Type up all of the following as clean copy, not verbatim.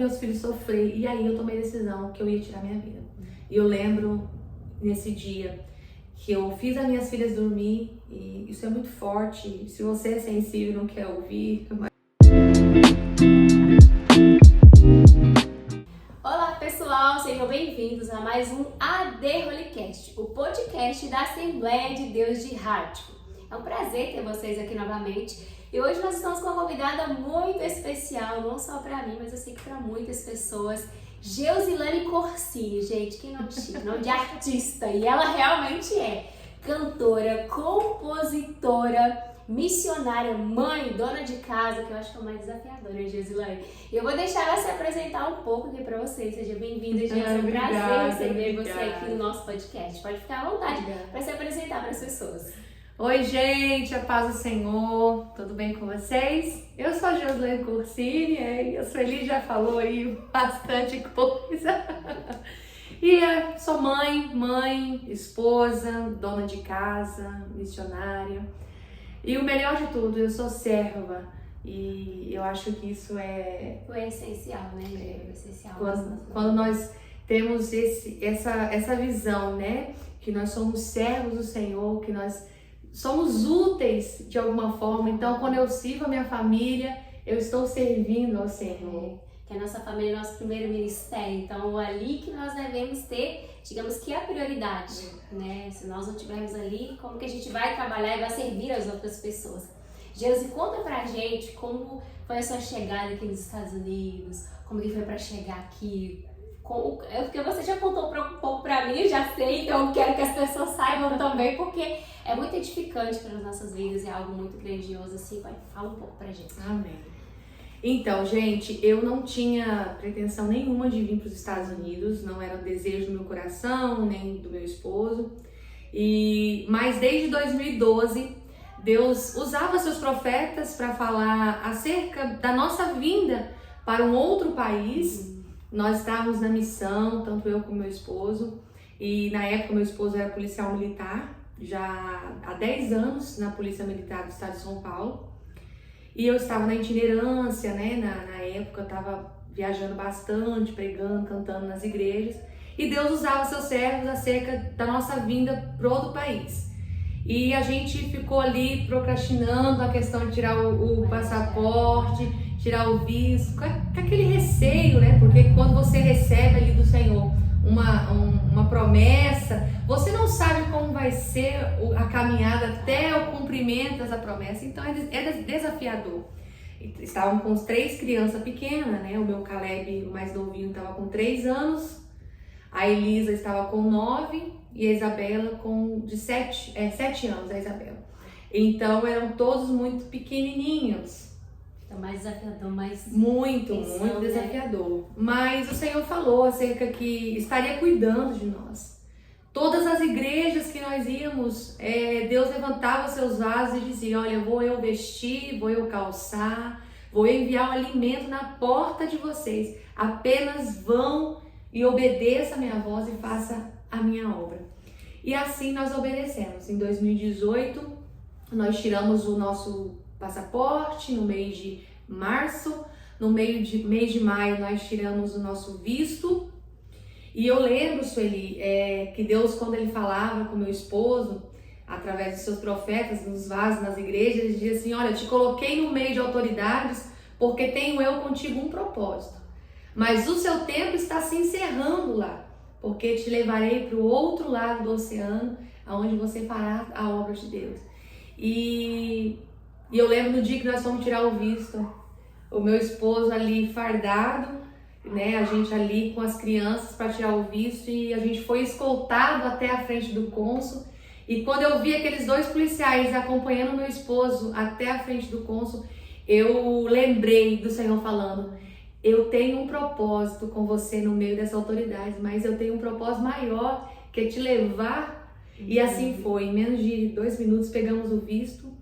meus filhos sofrer. E aí eu tomei a decisão que eu ia tirar minha vida. E eu lembro nesse dia que eu fiz as minhas filhas dormir, e isso é muito forte. Se você é sensível e não quer ouvir... Olá pessoal, sejam bem-vindos a mais um AD Holycast, o podcast da Assembleia de Deus de Hartford. É um prazer ter vocês aqui novamente e hoje nós estamos com uma convidada muito especial, não só para mim, mas eu sei que para muitas pessoas. Geusilane Corsini, gente, que nome chique, nome de artista, e ela realmente é cantora, compositora, missionária, mãe, dona de casa, que eu acho que é o mais desafiador, né, Geusilane? E eu vou deixar ela se apresentar um pouco aqui pra vocês. Seja bem-vinda, Geusilane. É um prazer receber você aqui no nosso podcast. Pode ficar à vontade para se apresentar para as pessoas. Oi, gente, a paz do Senhor, tudo bem com vocês? Eu sou a Geusilane Corsini, e a Sueli já falou aí bastante coisa. E sou mãe, esposa, dona de casa, missionária. E o melhor de tudo, eu sou serva. E eu acho que isso Foi essencial, né? É essencial. Quando nós temos essa visão, né? Que nós somos servos do Senhor, que nós somos úteis de alguma forma. Então, quando eu sirvo a minha família, eu estou servindo ao Senhor. Que a nossa família é nosso primeiro ministério. Então, ali que nós devemos ter, digamos que a prioridade, né? Se nós não estivermos ali, como que a gente vai trabalhar e vai servir as outras pessoas? Geusi, conta pra gente como foi a sua chegada aqui nos Estados Unidos, como que foi pra chegar aqui. Porque você já contou um pouco pra mim, eu já sei, então eu quero que as pessoas saibam também, porque é muito edificante para as nossas vidas, é algo muito grandioso, assim. Fala um pouco pra gente. Amém. Então, gente, eu não tinha pretensão nenhuma de vir para os Estados Unidos, não era o desejo do meu coração, nem do meu esposo. Mas desde 2012, Deus usava seus profetas para falar acerca da nossa vinda para um outro país. Nós estávamos na missão, tanto eu como meu esposo, e na época meu esposo era policial militar, já há 10 anos na Polícia Militar do Estado de São Paulo, e eu estava na itinerância, né? Na época eu estava viajando bastante, pregando, cantando nas igrejas, e Deus usava seus servos acerca da nossa vinda para outro país. E a gente ficou ali procrastinando a questão de tirar o passaporte, tirar o visto, com aquele receio, né? Porque quando você recebe ali do Senhor uma promessa, você não sabe como vai ser a caminhada até o cumprimento dessa promessa, então é desafiador. Estavam com 3 crianças pequenas, né? O meu Caleb, o mais novinho, estava com 3 anos, a Elisa estava com 9 e a Isabela com 7 anos, a Isabela. Então eram todos muito pequenininhos. Então, mais desafiador, muito desafiador. Né? Mas o Senhor falou acerca que estaria cuidando de nós. Todas as igrejas que nós íamos, Deus levantava seus vasos e dizia: olha, vou eu vestir, vou eu calçar, vou eu enviar o alimento na porta de vocês. Apenas vão e obedeça a minha voz e faça a minha obra. E assim nós obedecemos. Em 2018, nós tiramos o nosso passaporte no mês de março. No mês de maio, nós tiramos o nosso visto. E eu lembro, Sueli, que Deus, quando Ele falava com meu esposo, através dos seus profetas, nos vasos, nas igrejas, Ele dizia assim: olha, te coloquei no meio de autoridades porque tenho eu contigo um propósito. Mas o seu tempo está se encerrando lá, porque te levarei para o outro lado do oceano, aonde você fará a obra de Deus. E eu lembro no dia que nós fomos tirar o visto, o meu esposo ali fardado, né, a gente ali com as crianças para tirar o visto, e a gente foi escoltado até a frente do cônsul. E quando eu vi aqueles 2 policiais acompanhando o meu esposo até a frente do cônsul, eu lembrei do Senhor falando: eu tenho um propósito com você no meio dessa autoridade, mas eu tenho um propósito maior, que é te levar. E assim foi, em menos de 2 minutos pegamos o visto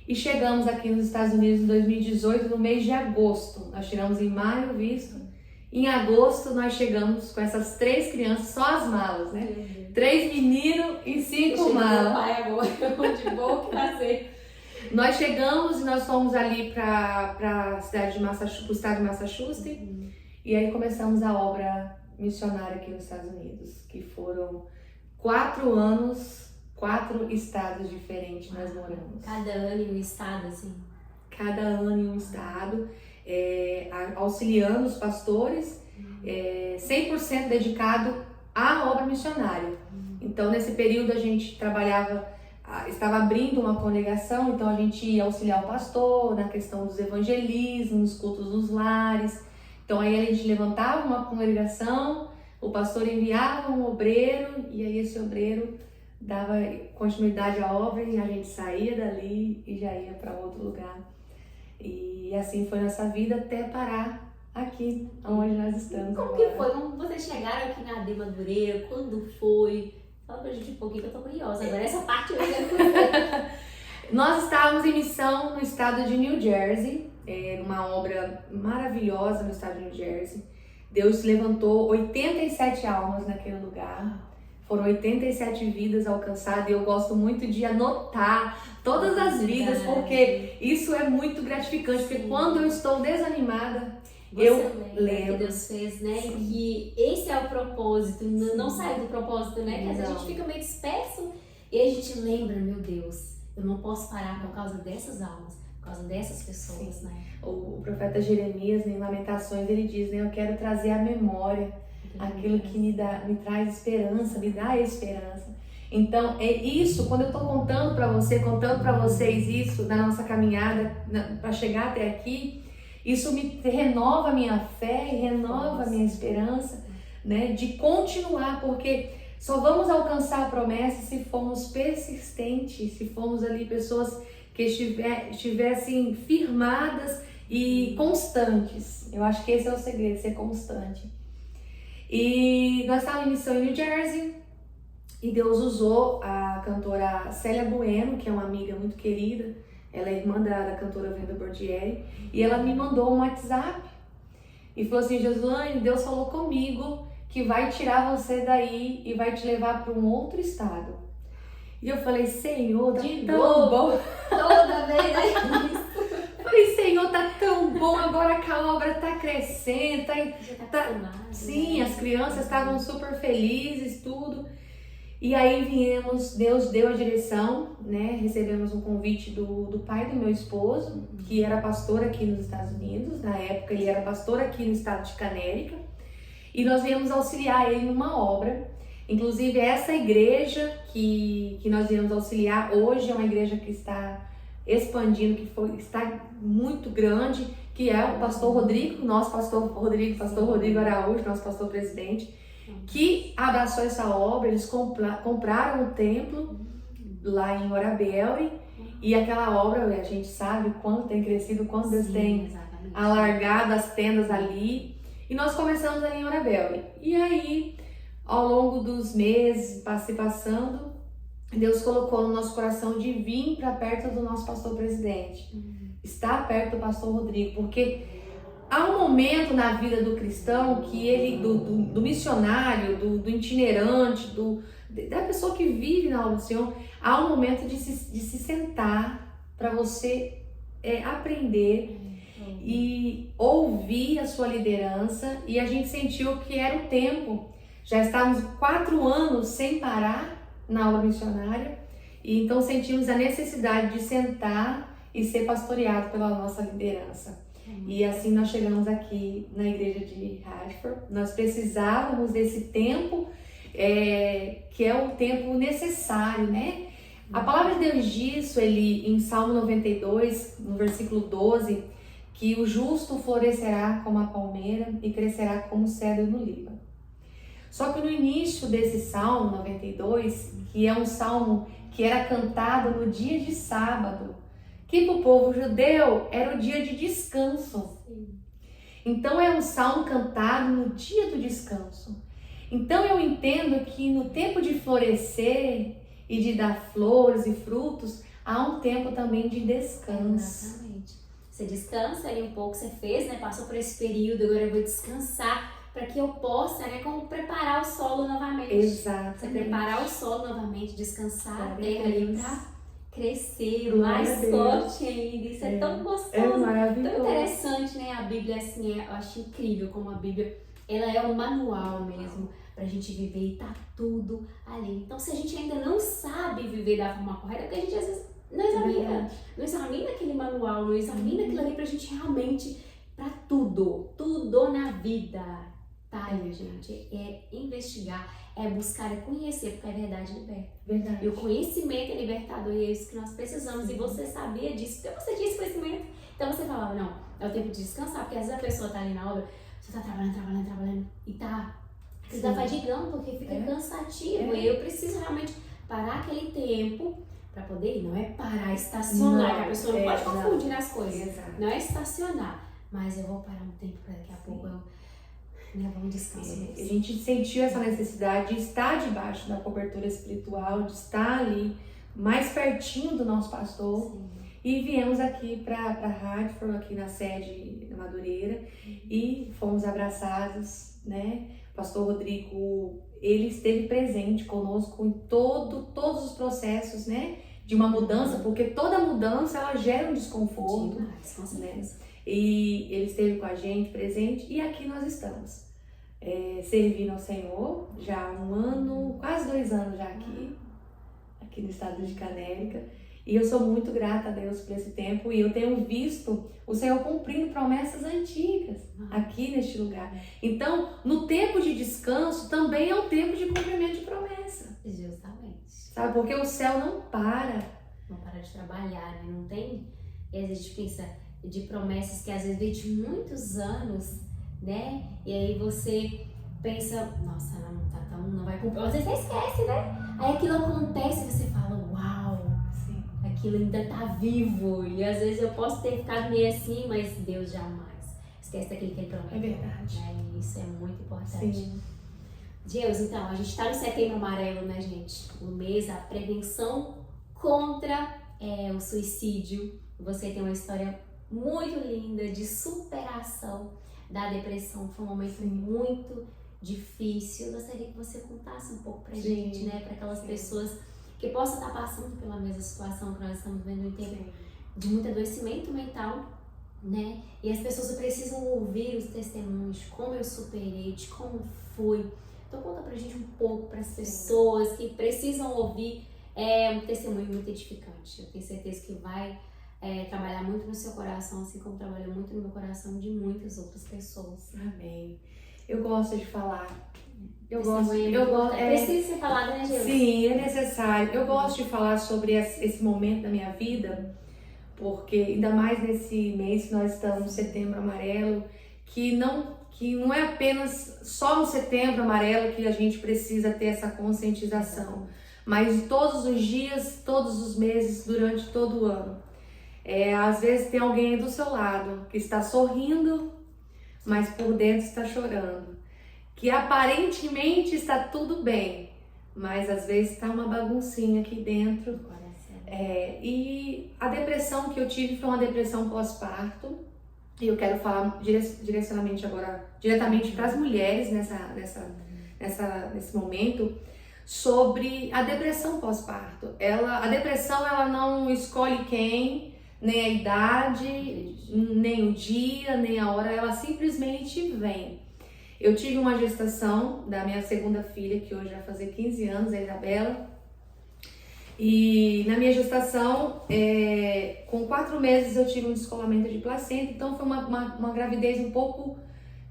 e chegamos aqui nos Estados Unidos em 2018, no mês de agosto. Nós tiramos em maio o visto, em agosto nós chegamos com essas 3 crianças, só as malas, né? 3 meninos e 5 malas. Meu pai agora, de boa que fazer. Nós chegamos e nós fomos ali para a cidade de Massachusetts, pro estado de Massachusetts. E aí começamos a obra missionária aqui nos Estados Unidos, que foram 4 anos, 4 estados diferentes nós moramos. Cada ano em um estado, assim? Cada ano em um estado, auxiliando os pastores, 100% dedicado à obra missionária. Então, nesse período a gente estava abrindo uma congregação, então a gente ia auxiliar o pastor na questão dos evangelismos, nos cultos dos lares. Então aí a gente levantava uma congregação, o pastor enviava um obreiro e aí esse obreiro dava continuidade à obra e a gente saía dali e já ia para outro lugar. E assim foi nossa vida até parar aqui, onde nós estamos Como agora. que foi? Como vocês chegaram aqui na AD Madureira? Quando foi? Fala pra gente um pouquinho que eu tô curiosa. Agora essa parte eu quero conhecer. Nós estávamos em missão no estado de New Jersey, numa obra maravilhosa no estado de New Jersey. Deus levantou 87 almas naquele lugar. Foram 87 vidas alcançadas e eu gosto muito de anotar todas as vidas, porque isso é muito gratificante, porque quando eu estou desanimada, eu lembro que Deus fez, né? E que esse é o propósito, não sair do propósito, né? Que às vezes a gente fica meio disperso e a gente lembra, meu Deus, eu não posso parar por causa dessas almas, por causa dessas pessoas, né? O profeta Jeremias, em Lamentações, ele diz, né? Eu quero trazer à memória aquilo que me traz esperança, me dá esperança. Então, é isso, quando eu estou contando para vocês isso, na nossa caminhada, para chegar até aqui, isso me renova a minha fé e renova a minha esperança, né, de continuar, porque só vamos alcançar a promessa se formos persistentes, se formos ali pessoas que estivessem firmadas e constantes. Eu acho que esse é o segredo, ser constante. E nós estávamos em missão em New Jersey e Deus usou a cantora Célia Bueno, que é uma amiga muito querida. Ela é irmã da cantora Wenda Bordieri, e ela me mandou um WhatsApp e falou assim: Joslane, Deus falou comigo que vai tirar você daí e vai te levar para um outro estado. E eu falei: Senhor, tá tão bom. Toda vez é isso. Falei: Senhor, tá tão bom, agora que a obra tá crescendo, sim, as crianças estavam super felizes, tudo. E aí viemos, Deus deu a direção, né? Recebemos um convite do pai do meu esposo, que era pastor aqui nos Estados Unidos. Na época ele era pastor aqui no estado de Connecticut. E nós viemos auxiliar ele numa obra. Inclusive essa igreja que nós viemos auxiliar hoje é uma igreja que está expandindo, está muito grande, que é o pastor Rodrigo, pastor Rodrigo Araújo, nosso pastor presidente, que abraçou essa obra. Eles compraram um templo lá em Orabelli, e aquela obra, a gente sabe quanto tem crescido, quanto Deus tem alargado as tendas ali, e nós começamos ali em Orabelli. E aí, ao longo dos meses, passando, Deus colocou no nosso coração de vir para perto do nosso pastor presidente, estar perto do pastor Rodrigo, porque há um momento na vida do cristão que ele, do missionário, do itinerante, da pessoa que vive na obra do Senhor, há um momento de se sentar para você aprender e ouvir a sua liderança. E a gente sentiu que era o tempo. Já estávamos 4 anos sem parar na obra missionária, e então sentimos a necessidade de sentar e ser pastoreado pela nossa liderança. E assim nós chegamos aqui na igreja de Hartford. Nós precisávamos desse tempo, que é o tempo necessário, né? A palavra de Deus diz, em Salmo 92, no versículo 12, que o justo florescerá como a palmeira e crescerá como o cedro no Líbano. Só que no início desse Salmo 92, que é um salmo que era cantado no dia de sábado, que para o povo judeu era o dia de descanso. Então é um salmo cantado no dia do descanso. Então eu entendo que no tempo de florescer e de dar flores e frutos, há um tempo também de descanso. Exatamente. Você descansa ali um pouco, você fez, né? Passou por esse período, agora eu vou descansar para que eu possa, né? Como preparar o solo novamente. Exato. Você preparar o solo novamente, descansar a terra ali para crescer Glória mais forte ainda. Isso é tão gostoso, maravilhoso. tão interessante, interessante, né? A Bíblia, assim, eu acho incrível como a Bíblia, ela é um manual mesmo pra gente viver e tá tudo ali. Então, se a gente ainda não sabe viver da forma correta, porque a gente às vezes não examina aquele manual, não examina aquilo ali pra gente realmente, pra tudo na vida, tá aí, gente? É investigar, é buscar, é conhecer, porque a verdade liberta. Verdade. E o conhecimento é libertador e é isso que nós precisamos. E você sabia disso, porque você tinha esse conhecimento. Então você falava, não, é o tempo de descansar, porque às vezes a pessoa tá ali na obra, você tá trabalhando e você tá fadigando porque fica cansativo. E eu preciso realmente parar aquele tempo pra poder ir. Não é parar, estacionar, que a pessoa não pode confundir as coisas. Exato. Não é estacionar, mas eu vou parar um tempo pra daqui a pouco eu levar um descanso mesmo. A gente sentiu essa necessidade de estar debaixo da cobertura espiritual, de estar ali mais pertinho do nosso pastor. Sim. E viemos aqui para Hartford, aqui na sede da Madureira, e fomos abraçados, né? O pastor Rodrigo, ele esteve presente conosco em todos os processos, né? De uma mudança, porque toda mudança ela gera um desconforto. Demais, com certeza. E ele esteve com a gente presente e aqui nós estamos. Servindo ao Senhor já há 1 ano, quase 2 anos já aqui no estado de Canérica. E eu sou muito grata a Deus por esse tempo e eu tenho visto o Senhor cumprindo promessas antigas aqui neste lugar. Então, no tempo de descanso também é um tempo de cumprimento de promessa. Justamente. Sabe, porque o céu não para. Não para de trabalhar, né? Não tem... E às vezes a gente pensa de promessas que às vezes vem de muitos anos, né? E aí você pensa, nossa, não vai cumprir. Às vezes você esquece, né? Aí aquilo acontece e você fala, uau, Sim. aquilo ainda tá vivo. E às vezes eu posso ter ficado meio assim, mas Deus jamais esquece daquilo que ele prometeu. É verdade. Né? E isso é muito importante. Sim. Deus, então, a gente tá no Setembro Amarelo, né, gente? O mês, a prevenção contra o suicídio. Você tem uma história muito linda de superação da depressão. Foi um momento muito difícil. Eu gostaria que você contasse um pouco pra gente, né? Para aquelas pessoas que possam estar passando pela mesma situação que nós estamos vivendo em tempo de muito adoecimento mental, né? E as pessoas precisam ouvir os testemunhos, de como eu superei, de como foi. Então conta pra gente um pouco para as pessoas que precisam ouvir um testemunho muito edificante. Eu tenho certeza que vai trabalhar muito no seu coração, assim como trabalhou muito no meu coração de muitas outras pessoas. Amém. Eu gosto de falar. Precisa ser falado, né, Jesus? Sim, é necessário. Eu gosto de falar sobre esse momento da minha vida, porque ainda mais nesse mês que nós estamos no Setembro Amarelo, que não é apenas só no Setembro Amarelo que a gente precisa ter essa conscientização, mas todos os dias, todos os meses, durante todo o ano. Às vezes tem alguém aí do seu lado que está sorrindo, mas por dentro está chorando. Que aparentemente está tudo bem, mas às vezes está uma baguncinha aqui dentro. E a depressão que eu tive foi uma depressão pós-parto. E eu quero falar diretamente para as mulheres nesse momento sobre a depressão pós-parto. A depressão ela não escolhe quem, nem a idade, nem o dia, nem a hora, ela simplesmente vem. Eu tive uma gestação da minha segunda filha, que hoje vai fazer 15 anos, a Isabela. E na minha gestação, com 4 meses eu tive um descolamento de placenta, então foi uma gravidez um pouco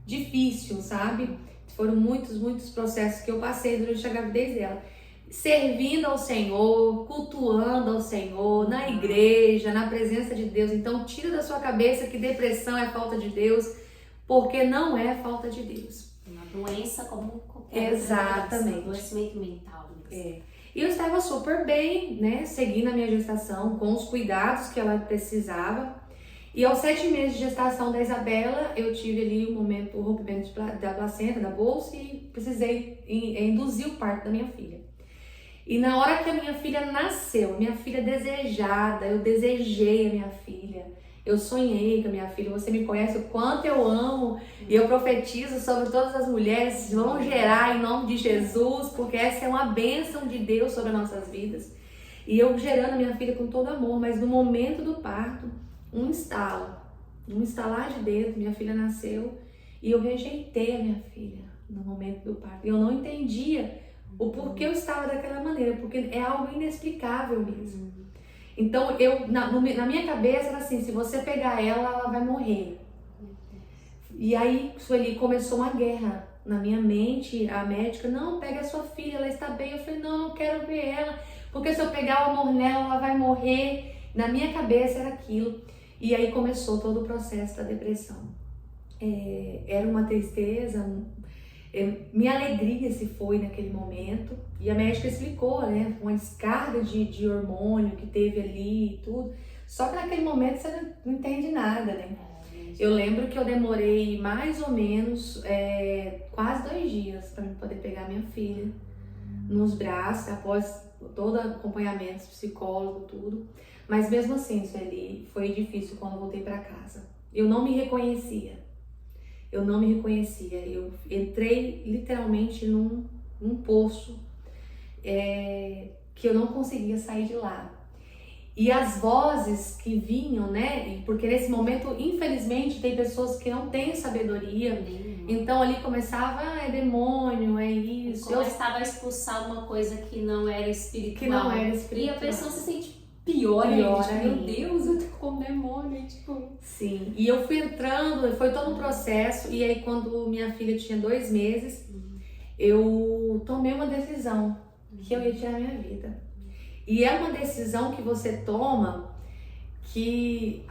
difícil, sabe? Foram muitos processos que eu passei durante a gravidez dela. Servindo ao Senhor, cultuando ao Senhor, na igreja, na presença de Deus. Então tira da sua cabeça que depressão é falta de Deus, porque não é falta de Deus. Uma doença como qualquer Exatamente. Outra doença, adoecimento mental. E eu estava super bem, né, seguindo a minha gestação, com os cuidados que ela precisava. E aos 7 meses de gestação da Isabela, eu tive ali o rompimento da placenta, da bolsa, e precisei induzir o parto da minha filha. E na hora que a minha filha nasceu, minha filha desejada, eu desejei a minha filha. Eu sonhei com a minha filha, você me conhece o quanto eu amo e eu profetizo sobre todas as mulheres, vão gerar em nome de Jesus, porque essa é uma bênção de Deus sobre as nossas vidas. E eu gerando a minha filha com todo amor, mas no momento do parto, um estalo. num estalar de dedo, minha filha nasceu e eu rejeitei a minha filha no momento do parto. Eu não entendia o porquê eu estava daquela maneira, porque é algo inexplicável mesmo. Então, na minha cabeça era assim, se você pegar ela vai morrer. E aí, Sueli, começou uma guerra na minha mente, a médica, não, pega a sua filha, ela está bem. Eu falei, não quero ver ela, porque se eu pegar o amor nela, ela vai morrer. Na minha cabeça era aquilo. E aí começou todo o processo da depressão. Era uma tristeza, minha alegria se foi naquele momento. E a médica explicou, né, uma descarga de hormônio que teve ali e tudo. Só que naquele momento você não entende nada, né? Eu lembro que eu demorei mais ou menos quase 2 dias para poder pegar minha filha nos braços, após todo acompanhamento, psicólogo, tudo. Mas mesmo assim, Sueli, foi difícil quando eu voltei para casa. Eu não me reconhecia. Eu entrei literalmente num poço que eu não conseguia sair de lá. E as vozes que vinham, né? Porque nesse momento, infelizmente, tem pessoas que não têm sabedoria. Então ali começava, é demônio, é isso. Começava a expulsar uma coisa que não era espiritual. E a pessoa se sente pior ainda. Tipo, meu Deus, eu tô com demônio, tipo... Sim, e eu fui entrando, foi todo um processo. E aí quando minha filha tinha 2 meses, eu tomei uma decisão que eu ia tirar minha vida. E é uma decisão que você toma que,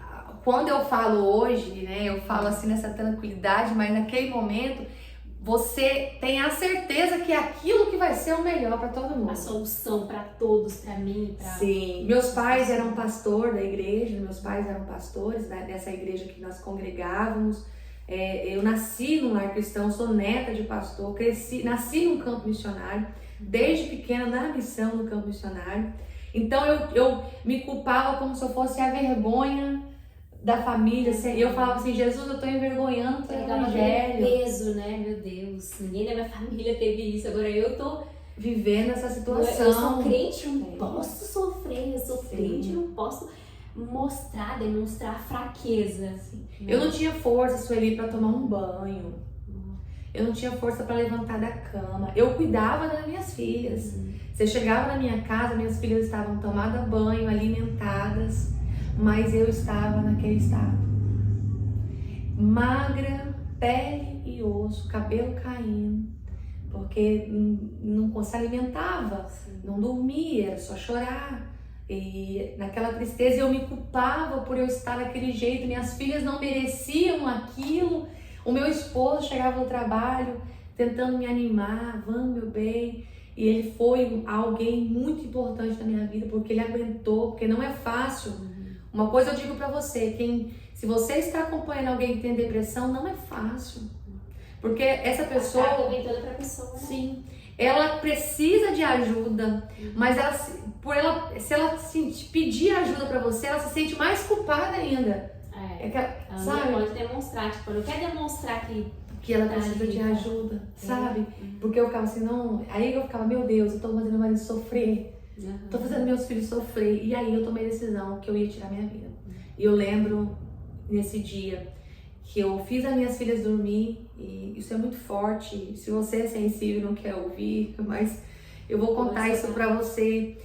quando eu falo hoje, né, eu falo assim nessa tranquilidade, mas naquele momento você tem a certeza que é aquilo que vai ser o melhor para todo mundo. A solução para todos, para mim, para... Sim, meus pais eram pastor da igreja, meus pais eram pastores dessa igreja que nós congregávamos. Eu nasci num lar cristão, sou neta de pastor, nasci num campo missionário. Desde pequena na missão no campo missionário. Então eu me culpava como se eu fosse a vergonha da família. E eu falava assim, Jesus, eu tô envergonhando pelo evangelho. Peso, né? Meu Deus, ninguém da minha família teve isso. Agora eu tô vivendo essa situação. Eu sou crente, não posso sofrer. Eu sou crente, não posso demonstrar fraqueza. Assim, eu não tinha força, Sueli, para tomar um banho. Eu não tinha força para levantar da cama. Eu cuidava das minhas filhas. Você chegava na minha casa, minhas filhas estavam tomadas banho, alimentadas, mas eu estava naquele estado. Magra, pele e osso, cabelo caindo, porque não se alimentava, não dormia, era só chorar. E naquela tristeza eu me culpava por eu estar daquele jeito, minhas filhas não mereciam aquilo. O meu esposo chegava do trabalho tentando me animar, vamos meu bem, e ele foi alguém muito importante na minha vida, porque ele aguentou, porque não é fácil. Uma coisa eu digo pra você, se você está acompanhando alguém que tem depressão, não é fácil, porque essa pessoa... A vem toda pra pessoa, né? Sim, ela precisa de ajuda, mas se ela pedir ajuda pra você, ela se sente mais culpada ainda. Ela sabe? não pode demonstrar, tipo, não quer demonstrar que ela precisa de ajuda, sabe? Porque eu ficava assim, não... Aí eu ficava, meu Deus, eu tô fazendo meu marido sofrer, tô fazendo meus filhos sofrer. E aí eu tomei a decisão que eu ia tirar minha vida. E eu lembro, nesse dia, que eu fiz as minhas filhas dormir, e isso é muito forte. Se você é sensível e não quer ouvir, mas eu vou contar isso pra você.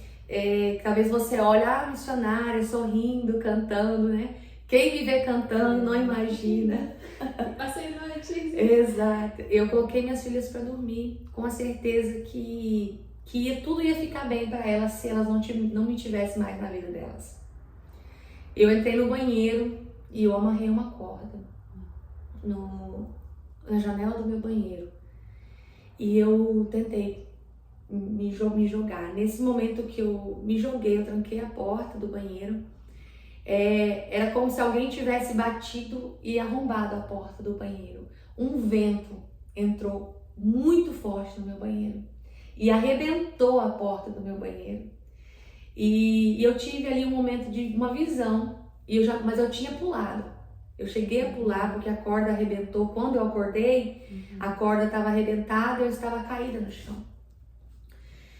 Talvez você olhe, missionária, sorrindo, cantando, né? Quem me vê cantando não imagina. Passei noite. Exato. Eu coloquei minhas filhas para dormir com a certeza que tudo ia ficar bem para elas se elas não me tivessem mais na vida delas. Eu entrei no banheiro e eu amarrei uma corda na janela do meu banheiro. E eu tentei me jogar. Nesse momento que eu me joguei, eu tranquei a porta do banheiro. Era como se alguém tivesse batido e arrombado a porta do banheiro. Um vento entrou muito forte no meu banheiro e arrebentou a porta do meu banheiro. E eu tive ali um momento de uma visão, mas eu tinha pulado. Eu cheguei a pular porque a corda arrebentou. Quando eu acordei, a corda estava arrebentada e eu estava caída no chão.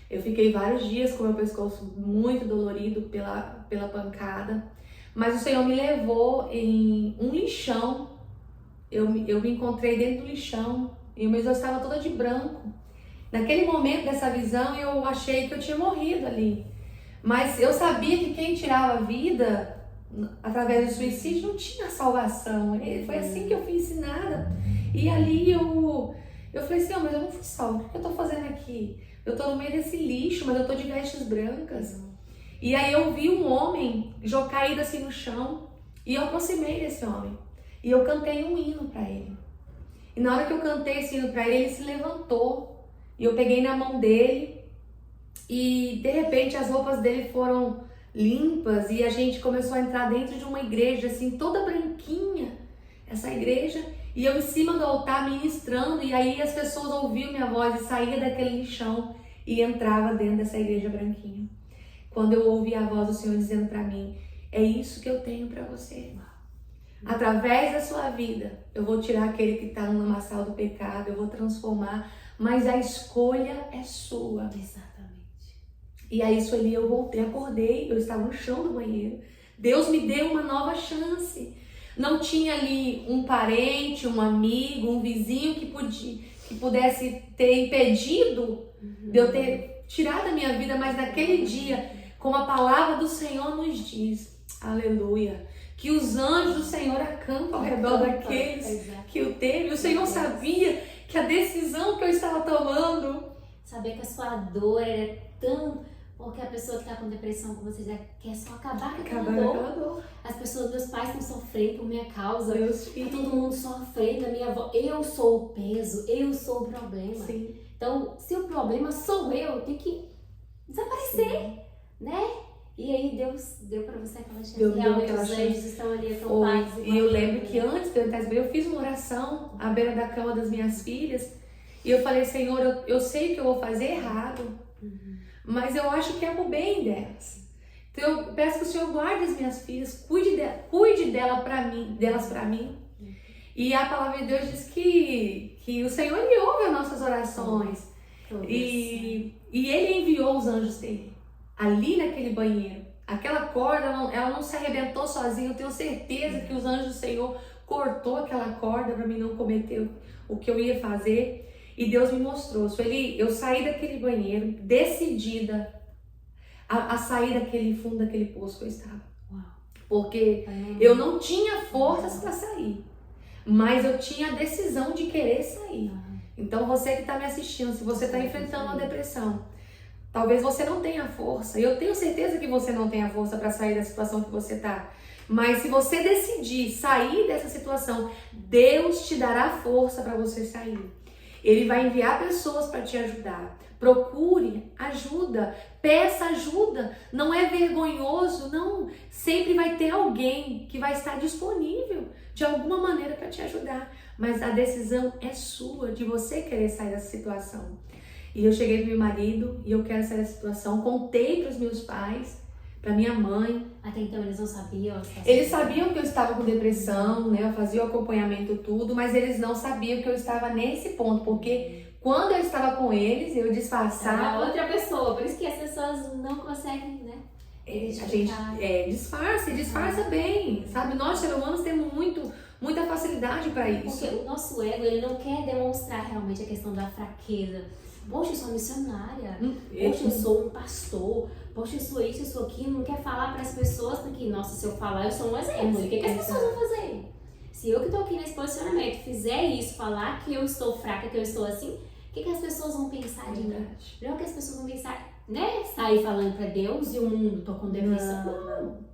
Eu fiquei vários dias com o meu pescoço muito dolorido pela pancada. Mas o Senhor me levou em um lixão. Eu me encontrei dentro do lixão e eu estava toda de branco. Naquele momento dessa visão, eu achei que eu tinha morrido ali. Mas eu sabia que quem tirava a vida através do suicídio não tinha salvação. Foi assim que eu fui ensinada. E ali eu falei assim, mas eu não fui salva. O que eu tô fazendo aqui? Eu tô no meio desse lixo, mas eu tô de vestes brancas. E aí eu vi um homem caído assim no chão e eu aproximei desse homem. E eu cantei um hino para ele. E na hora que eu cantei esse hino para ele, ele se levantou. E eu peguei na mão dele e de repente as roupas dele foram limpas e a gente começou a entrar dentro de uma igreja assim, toda branquinha, essa igreja. E eu em cima do altar ministrando e aí as pessoas ouviam minha voz e saía daquele lixão e entrava dentro dessa igreja branquinha. Quando eu ouvi a voz do Senhor dizendo para mim, é isso que eu tenho para você. Através da sua vida, eu vou tirar aquele que está no lamaçal do pecado, eu vou transformar, mas a escolha é sua. Exatamente. E aí, Sueli, eu voltei, acordei, eu estava no chão do banheiro. Deus me deu uma nova chance. Não tinha ali um parente, um amigo, um vizinho que pudesse ter impedido de eu ter tirado a minha vida, mas naquele dia, como a palavra do Senhor nos diz, aleluia, que os anjos do Senhor acampam ao redor daqueles que o temem. O Senhor sabia que a decisão que eu estava tomando... Saber que a sua dor era tão... Porque a pessoa que está com depressão, como vocês dizem, quer só acabar com aquela dor. As pessoas, meus pais estão sofrendo por minha causa. Meus filhos. Tá todo mundo sofrendo, a minha avó. Eu sou o peso, eu sou o problema. Sim. Então, se o problema sou eu tenho que desaparecer, né? E aí Deus deu pra você aquela chance. Realmente os anjos estão ali acampados. E eu lembro que antes de eu entrar, eu fiz uma oração à beira da cama das minhas filhas. E eu falei, Senhor, eu sei que eu vou fazer errado, mas eu acho que é pro bem delas. Então eu peço que o Senhor guarde as minhas filhas, cuide delas pra mim. E a palavra de Deus diz que o Senhor ele ouve as nossas orações. E ele enviou os anjos dele ali naquele banheiro. Aquela corda, ela não se arrebentou sozinha. Eu tenho certeza que os anjos do Senhor cortou aquela corda para mim não cometer o que eu ia fazer. E Deus me mostrou. Eu saí daquele banheiro decidida a sair daquele fundo daquele poço que eu estava. Porque eu não tinha forças para sair, mas eu tinha a decisão de querer sair. Então você que está me assistindo, se você está enfrentando uma depressão, talvez você não tenha força. Eu tenho certeza que você não tem a força para sair da situação que você está. Mas se você decidir sair dessa situação, Deus te dará força para você sair. Ele vai enviar pessoas para te ajudar. Procure ajuda, peça ajuda. Não é vergonhoso, não. Sempre vai ter alguém que vai estar disponível de alguma maneira para te ajudar. Mas a decisão é sua, de você querer sair dessa situação. E eu cheguei pro meu marido e eu quero sair dessa situação. Contei para os meus pais, para minha mãe. Até então eles não sabiam? Eles sabiam que eu estava com depressão, né? Eu fazia o acompanhamento tudo, mas eles não sabiam que eu estava nesse ponto, porque quando eu estava com eles, eu disfarçava. Outra pessoa, por isso que as pessoas não conseguem, né? A gente disfarça bem, sabe? Nós, seres humanos, temos muita facilidade para isso. Porque o nosso ego, ele não quer demonstrar realmente a questão da fraqueza. Poxa, eu sou missionária. Poxa, eu sou um pastor. Poxa, eu sou isso, eu sou aquilo. Não quer falar para as pessoas, porque, nossa, se eu falar, eu sou um exemplo. O que as pessoas vão fazer? Se eu que estou aqui nesse posicionamento fizer isso, falar que eu estou fraca, que eu estou assim, o que as pessoas vão pensar de mim? Não que as pessoas vão pensar, né? Sair falando para Deus e o mundo, tô com depressão. Não.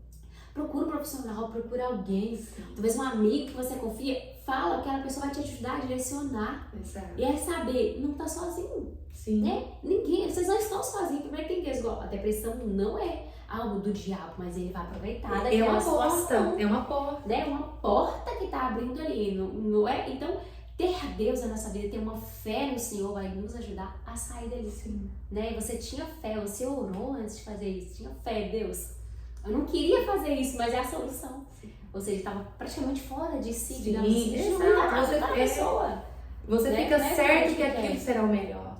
Procura um profissional, procura alguém. Talvez um amigo que você confia. Fala, aquela pessoa vai te ajudar a direcionar. Exato. E é saber, não tá sozinho. Sim. Né? Ninguém, vocês não estão sozinhos. Primeiro tem que igual, a depressão não é algo do diabo, mas ele vai aproveitar daquela situação. É uma porta. Né? Uma porta que tá abrindo ali. Não é? Então, ter Deus na nossa vida, ter uma fé no Senhor vai nos ajudar a sair dali. Sim. Né? Você tinha fé, você orou antes de fazer isso. Tinha fé, Deus. Eu não queria fazer isso, mas é a solução. Sim. Ou seja, estava praticamente fora de si, digamos assim. Exato. Você fica certo que aquilo será o melhor.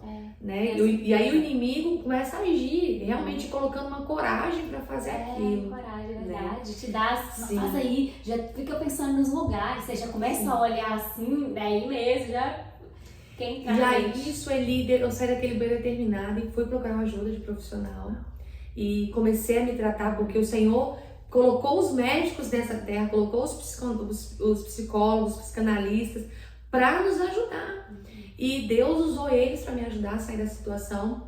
né? E aí o inimigo começa a agir, realmente colocando uma coragem para fazer aquilo. Coragem, é verdade. Né? Te dá, faz aí, já fica pensando nos lugares, você já começa a olhar assim, daí mesmo, já... E aí, Sueli, eu saí daquele bem determinado e fui procurar uma ajuda de profissional. E comecei a me tratar, porque o Senhor colocou os médicos dessa terra, colocou os psicólogos, os psicanalistas, para nos ajudar. E Deus usou eles para me ajudar a sair da situação.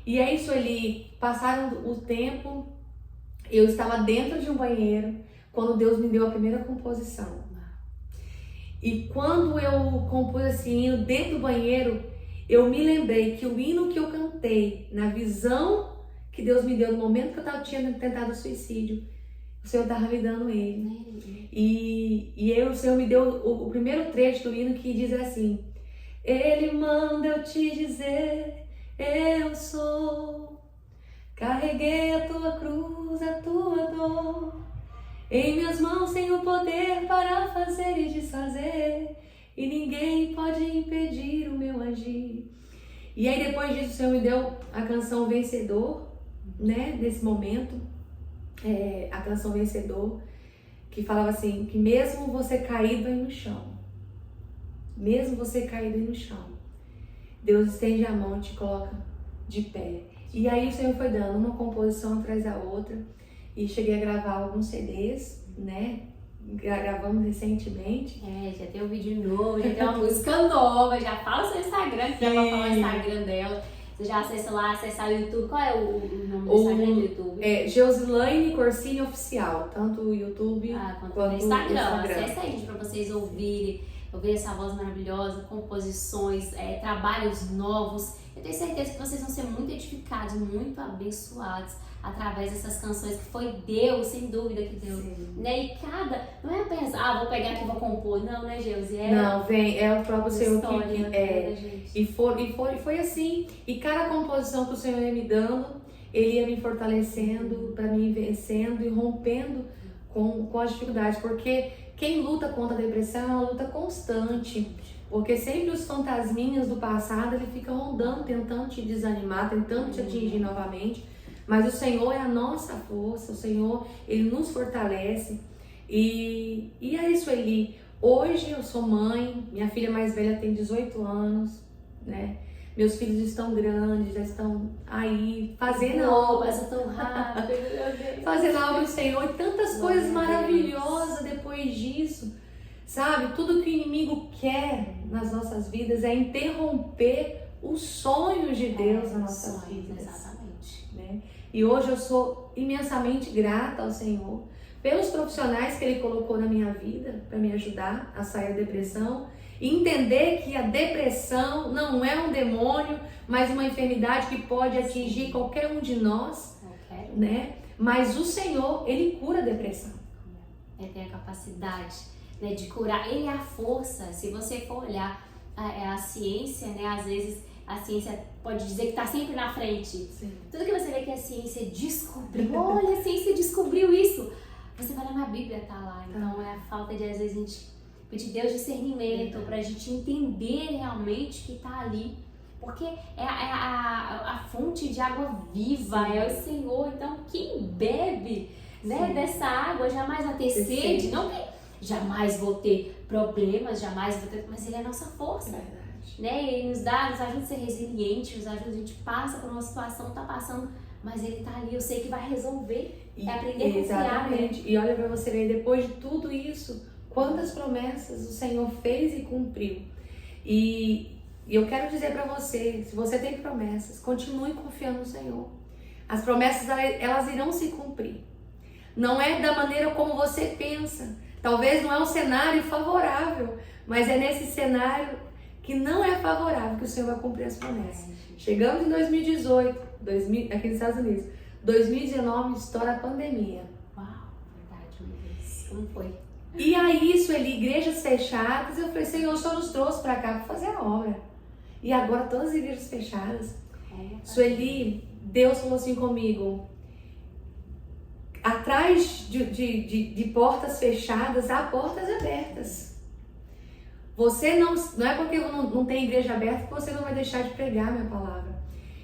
E aí, Sueli, passaram o tempo, eu estava dentro de um banheiro, quando Deus me deu a primeira composição. E quando eu compus esse hino dentro do banheiro, eu me lembrei que o hino que eu cantei, na visão que Deus me deu no momento que eu tinha tentado o suicídio, o Senhor estava me dando ele. E o Senhor me deu o primeiro trecho do hino que diz assim: Ele manda eu te dizer, eu sou, carreguei a tua cruz, a tua dor. Em minhas mãos tenho o poder para fazer e desfazer, e ninguém pode impedir o meu agir. E aí depois disso o Senhor me deu a canção Vencedor, né? Nesse momento, a canção Vencedor, que falava assim, que mesmo você caído aí no chão, mesmo você caído aí no chão, Deus estende a mão e te coloca de pé. E aí o Senhor foi dando uma composição atrás da outra, e cheguei a gravar alguns CDs, né? Gravamos recentemente. Já tem um vídeo novo, já tem uma música nova, já fala o seu Instagram, que ela vai falar o Instagram dela. Você já acessa lá, acessar o YouTube. Qual é o nome do Instagram do YouTube? Josilane Corsini Oficial, tanto o YouTube quanto o Instagram. Acessa aí, gente, pra vocês ouvirem essa voz maravilhosa, composições, trabalhos novos. Eu tenho certeza que vocês vão ser muito edificados, muito abençoados através dessas canções que foi Deus, sem dúvida que Deus, né? E não é pensar, vou pegar aqui e vou compor, não, né, Geuze? Não, é o próprio Senhor que foi assim. E cada composição que o Senhor ia me dando, Ele ia me fortalecendo, para mim vencendo e rompendo com as dificuldades, porque quem luta contra a depressão é uma luta constante. Porque sempre os fantasminhas do passado, ele fica rondando, tentando te desanimar, tentando te atingir novamente. Mas o Senhor é a nossa força, o Senhor, Ele nos fortalece. E é isso, Eli. Hoje eu sou mãe, minha filha mais velha tem 18 anos, né? Meus filhos estão grandes, já estão aí fazendo a obra. Tão rápido, meu Deus. Fazendo a obra do Senhor e tantas coisas maravilhosas depois disso. Sabe, tudo que o inimigo quer nas nossas vidas é interromper os sonhos de Deus nas nossas vidas. Exatamente. Né? E hoje eu sou imensamente grata ao Senhor pelos profissionais que Ele colocou na minha vida para me ajudar a sair da depressão e entender que a depressão não é um demônio, mas uma enfermidade que pode atingir qualquer um de nós, né? Mas o Senhor, Ele cura a depressão. Ele tem a capacidade, né, de curar. Ele é a força. Se você for olhar a ciência, né, às vezes a ciência pode dizer que está sempre na frente. Sim. Tudo que você vê que a ciência descobriu, olha, a ciência descobriu isso. Você vai lá na Bíblia, tá lá. Então é a falta de, às vezes, a gente pedir Deus discernimento para a gente entender realmente que está ali. Porque é a fonte de água viva, é o Senhor. Então quem bebe, né, dessa água jamais vai ter sede. Não que jamais vou ter problemas, jamais vou ter, mas Ele é a nossa força. Né? Ele nos ajuda a ser resiliente, nos ajuda, a gente passa por uma situação, tá passando, mas Ele tá ali, eu sei que vai resolver. É aprender a confiar. Exatamente. E olha para você ver, depois de tudo isso, quantas promessas o Senhor fez e cumpriu. E eu quero dizer para você, se você tem promessas, continue confiando no Senhor. As promessas, elas irão se cumprir. Não é da maneira como você pensa. Talvez não é um cenário favorável, mas é nesse cenário que não é favorável que o Senhor vai cumprir as promessas. Chegamos em 2018, aqui nos Estados Unidos. 2019 estoura a pandemia. Uau, verdade, meu Deus. Como foi? E aí, Sueli, igrejas fechadas, eu falei, Senhor, o Senhor nos trouxe para cá para fazer a obra. E agora todas as igrejas fechadas. Sueli, Deus falou assim comigo, atrás de portas fechadas, há portas abertas. Você não é porque não tem igreja aberta que você não vai deixar de pregar a minha palavra.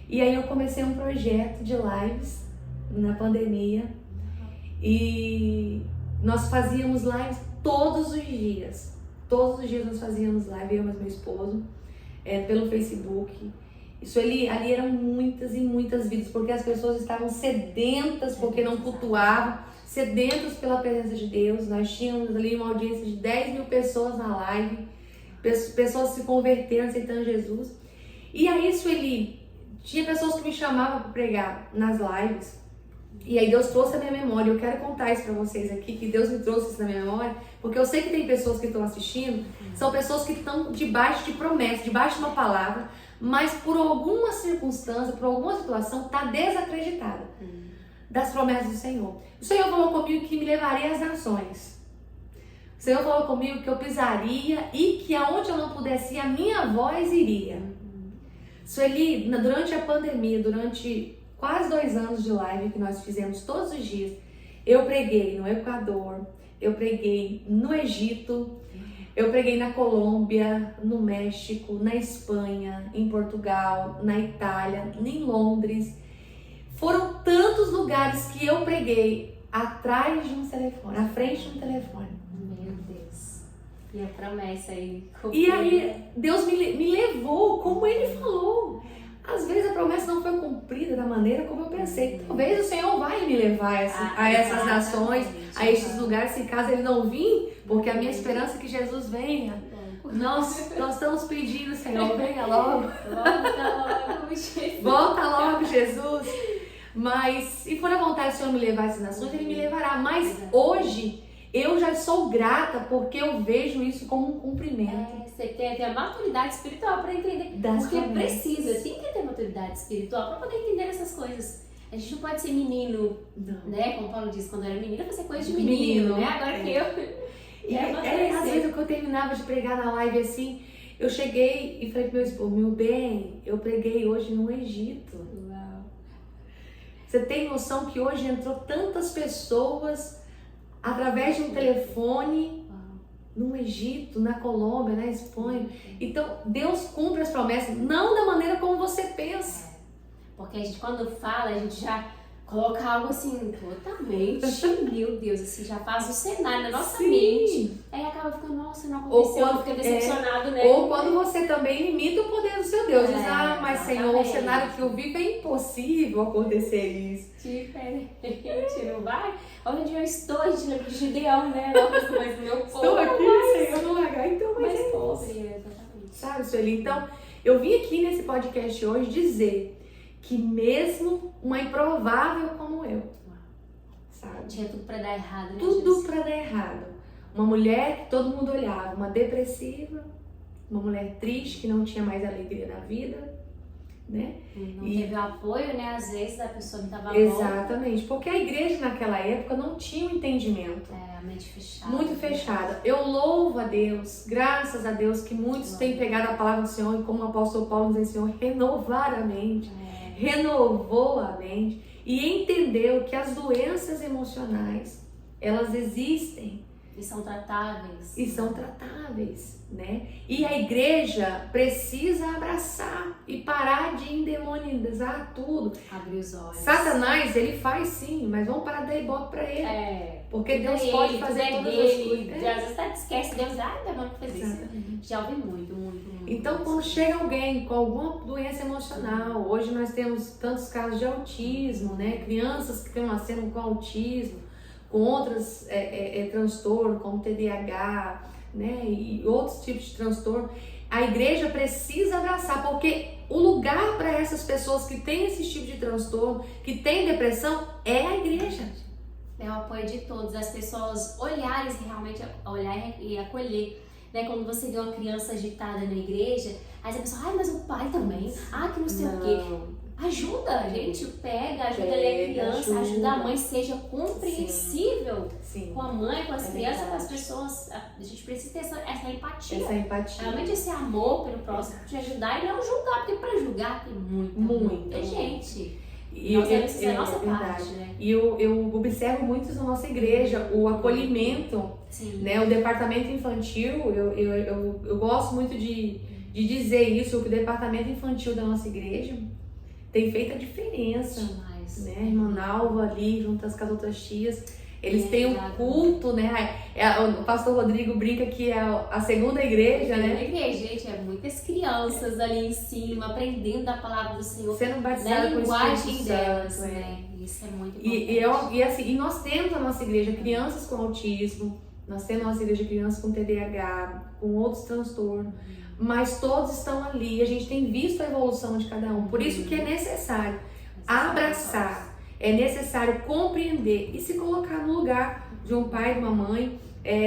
E aí eu comecei um projeto de lives na pandemia e nós fazíamos lives todos os dias. Todos os dias nós fazíamos live, eu e meu esposo, pelo Facebook. Isso ali eram muitas e muitas vidas, porque as pessoas estavam sedentas, porque não cultuavam, sedentas pela presença de Deus. Nós tínhamos ali uma audiência de 10 mil pessoas na live, pessoas se convertendo, aceitando Jesus. E aí, Sueli, tinha pessoas que me chamavam para pregar nas lives, e aí Deus trouxe a minha memória. Eu quero contar isso para vocês aqui, que Deus me trouxe isso na minha memória, porque eu sei que tem pessoas que estão assistindo, são pessoas que estão debaixo de promessa, debaixo de uma palavra, mas por alguma circunstância, por alguma situação, está desacreditada das promessas do Senhor. O Senhor falou comigo que me levaria às nações. O Senhor falou comigo que eu pisaria e que aonde eu não pudesse ir, a minha voz iria. Sueli, durante a pandemia, durante quase 2 anos de live que nós fizemos todos os dias, eu preguei no Equador, eu preguei no Egito, eu preguei na Colômbia, no México, na Espanha, em Portugal, na Itália, em Londres. Foram tantos lugares que eu preguei atrás de um telefone, à frente de um telefone. Meu Deus. E a promessa aí. E aí Deus me levou como Ele falou. Às vezes a promessa não foi cumprida da maneira como eu pensei. Talvez o Senhor vai me levar a essas nações, a estes lugares, se caso Ele não vir, porque a minha esperança é que Jesus venha. Nós estamos pedindo, Senhor, venha logo. Volta logo, Jesus. Mas se for a vontade do Senhor me levar a essas nações, Ele me levará. Mas hoje eu já sou grata porque eu vejo isso como um cumprimento. Você tem a maturidade espiritual para entender. Porque precisa, tem que ter maturidade espiritual para poder entender essas coisas. A gente não pode ser menino, né? Como Paulo disse, quando era menina, vai ser coisa de menino, né? Agora que eu... Às vezes que eu terminava de pregar na live assim, eu cheguei e falei pro meu esposo, meu bem, eu preguei hoje no Egito. Uau. Você tem noção que hoje entrou tantas pessoas através de um telefone no Egito, na Colômbia, na Espanha. Então, Deus cumpre as promessas, não da maneira como você pensa. Porque a gente, quando fala, a gente já coloca algo assim, totalmente, meu Deus, assim, já faz o cenário na nossa mente. Aí acaba ficando, nossa, não aconteceu, fica decepcionado, né? Ou quando você também limita o poder do seu Deus. Diz, mas Senhor, o cenário que eu vivo é impossível acontecer isso. Diferente, não vai? Onde eu estou, a gente lembra de Gideão, né? Mas meu povo estou aqui, Senhor, não largar, então mas é pobre, exatamente. Sabe, Sueli? Então, eu vim aqui nesse podcast hoje dizer que mesmo uma improvável como eu, sabe? Tinha tudo pra dar errado, né? Tudo pra dar errado. Uma mulher que todo mundo olhava, uma depressiva, uma mulher triste que não tinha mais alegria na vida, né? Não teve o apoio, né? Às vezes a pessoa não estava Exatamente, porque a igreja naquela época não tinha um entendimento. A mente fechada. Muito fechada. Eu louvo a Deus, graças a Deus, que muitos têm pegado a palavra do Senhor e como o apóstolo Paulo nos ensinou, renovar a mente. Renovou a mente e entendeu que as doenças emocionais, elas existem. E são tratáveis. Né? E a igreja precisa abraçar e parar de endemonizar tudo. Abrir os olhos. Satanás, ele faz sim, mas vamos parar de dar ibope pra ele. Porque Deus pode fazer todas as coisas. Às vezes até esquece, Deus, demônio que fez isso. Já ouvi muito. Então, quando chega alguém com alguma doença emocional, hoje nós temos tantos casos de autismo, né? Crianças que estão nascendo com autismo, com outros transtornos, como TDAH, né? E outros tipos de transtorno. A igreja precisa abraçar, porque o lugar para essas pessoas que têm esse tipo de transtorno, que têm depressão, é a igreja. É o apoio de todos, as pessoas olharem realmente, olhar e acolher. Né? Quando você vê uma criança agitada na igreja, aí a pessoa, mas o pai também, que não sei o quê. Ajuda, gente, ajuda a criança, ajuda a mãe, seja compreensível com a mãe, com as crianças, com as pessoas. A gente precisa ter essa empatia. Realmente esse amor pelo próximo, te ajudar e não julgar, porque para julgar tem muita gente. E nós temos que fazer a nossa parte, né? E eu observo muito isso na nossa igreja, o acolhimento, né? O departamento infantil, eu gosto muito de dizer isso, que o departamento infantil da nossa igreja tem feito a diferença. Demais. Né? Irmã Nalva ali, juntas com as outras tias, eles têm um culto, né? O pastor Rodrigo brinca que é a segunda igreja, né? A igreja, gente, é muitas crianças ali em cima, aprendendo a palavra do Senhor. Sendo batizada com o linguagem delas, Santo, né? Isso é muito importante. E nós temos a nossa igreja crianças com autismo, nós temos a nossa igreja crianças com TDAH, com outros transtornos, mas todos estão ali, a gente tem visto a evolução de cada um. Por isso que é necessário abraçar, é necessário compreender e se colocar no lugar de um pai e de uma mãe.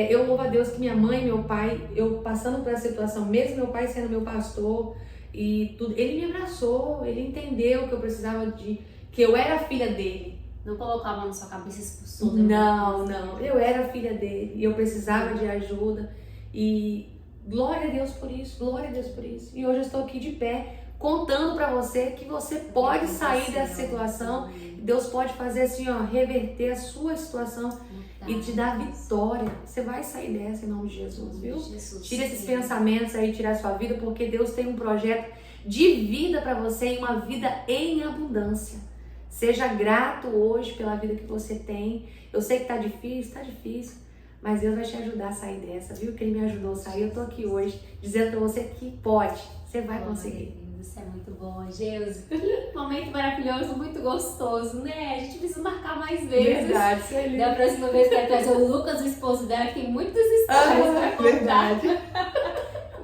Eu louvo a Deus que minha mãe e meu pai, eu passando por essa situação, mesmo meu pai sendo meu pastor e tudo, ele me abraçou, ele entendeu que eu precisava que eu era filha dele. Não colocava na sua cabeça expulsou. Não, eu era filha dele e eu precisava de ajuda e glória a Deus por isso, glória a Deus por isso. E hoje eu estou aqui de pé, contando para você que você pode sair dessa situação. Deus pode fazer assim, ó, reverter a sua situação e te dar vitória. Você vai sair dessa em nome de Jesus, viu? Tira esses pensamentos aí, tira a sua vida, porque Deus tem um projeto de vida para você e uma vida em abundância. Seja grato hoje pela vida que você tem. Eu sei que tá difícil, mas Deus vai te ajudar a sair dessa, viu? Que Ele me ajudou a sair. Eu tô aqui hoje dizendo para você que pode, você vai conseguir. Isso é muito bom, Jesus. Que momento maravilhoso, muito gostoso, né? A gente precisa marcar mais vezes. Verdade, isso é lindo. Da próxima vez que vai trazer o Lucas, o esposo dela, que tem muitas histórias pra contar. Verdade.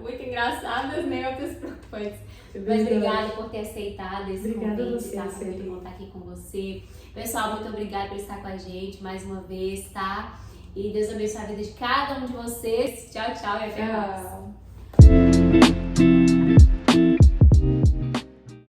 Muito engraçadas, né? Outras preocupantes. Mas obrigada por ter aceitado esse convite, tá? Por vir contar aqui com você. Pessoal, muito obrigada por estar com a gente mais uma vez, tá? E Deus abençoe a vida de cada um de vocês. Tchau, tchau e até mais.